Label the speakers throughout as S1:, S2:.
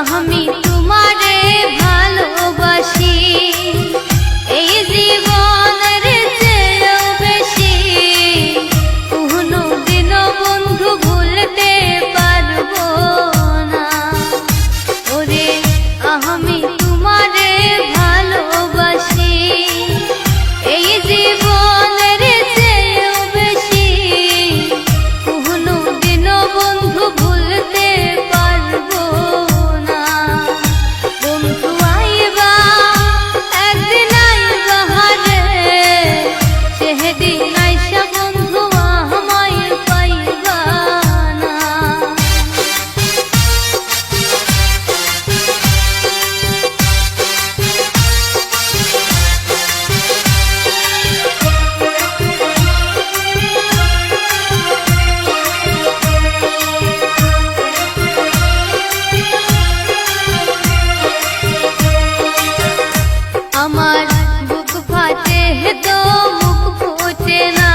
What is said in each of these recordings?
S1: আমি তোমারে ভালোবাসি এই জীবনের চেয়েও বেশি কোনোদিন বন্ধু ভুলতে পারবো না ওরে আমি তোমারে ভালোবাসি এই জীবনের চেয়েও বেশি কোনোদিন বন্ধু ভুলতে পারবো না বন্ধু আইবা একদিন আইবা হারে সেদিন আইসা বন্ধু আমায় পাইবা না আমার বুক ফাটে তো মুখ ফোটে না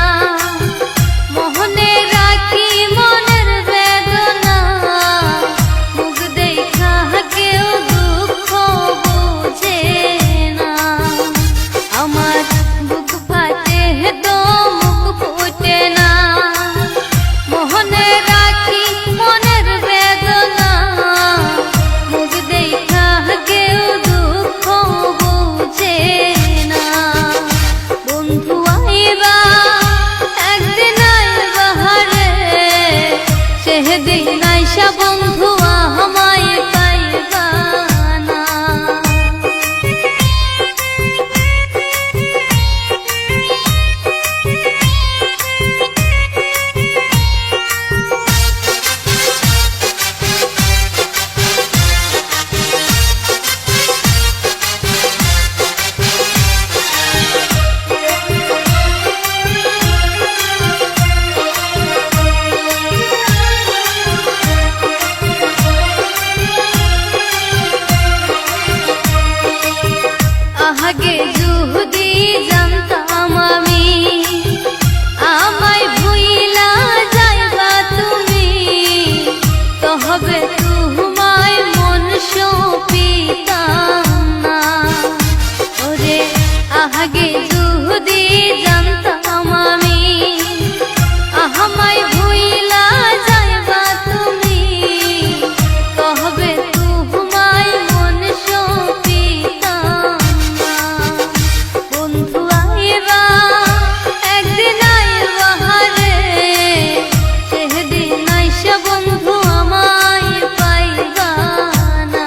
S1: মোহনে রাখি মনের বেদনা মুখ দেখা কেউ দুঃখ বুঝে না আমার বুক ফাটে তো মুখ ফোটে না মোহনে রাখি মনের বেদনা মুখ দেখা কেউ দুঃখ বুঝে না বন্ধু আইবা একদিন আইবা হারে সেদিন আইসা বন্ধু আমায় পাইবা না আগে যদি জানতাম আমি আমায় ভুইলা যাইবা তুমি তবে তোমায় মন সপিতাম না ওরে আগে যদি জানতাম আমি আমায় ভুইলা যাইবা তুমি তবে তোমায় মন সপিতাম না বন্ধু আইবা একদিন আইবা হারে সেদিন আইসা বন্ধু আমায় পাইবা না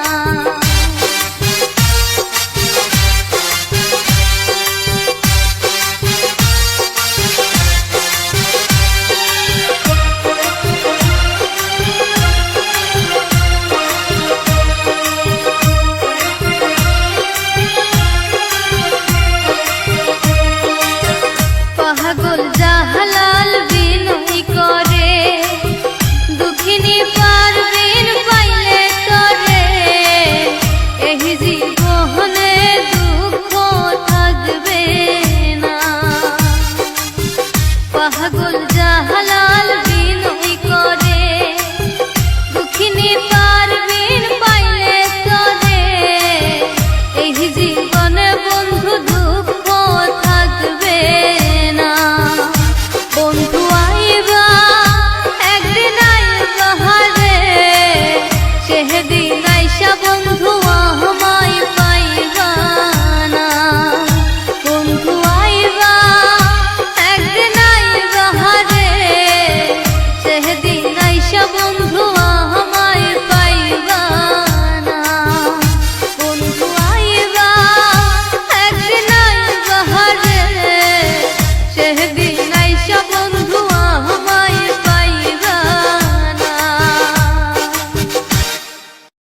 S1: পাগল জাহালাল বিনয় করে দুঃখিনী পারবিন পাইলে করে এই জীবনে দুঃখ থাকবে না পাগল জাহালাল বিনয় করে দুঃখিনী পারবিন পাইলে করে এই জীবনে বন্ধু দুঃখ থাকবে না বন্ধু আইবা একদিন আইবা হারে সেদিন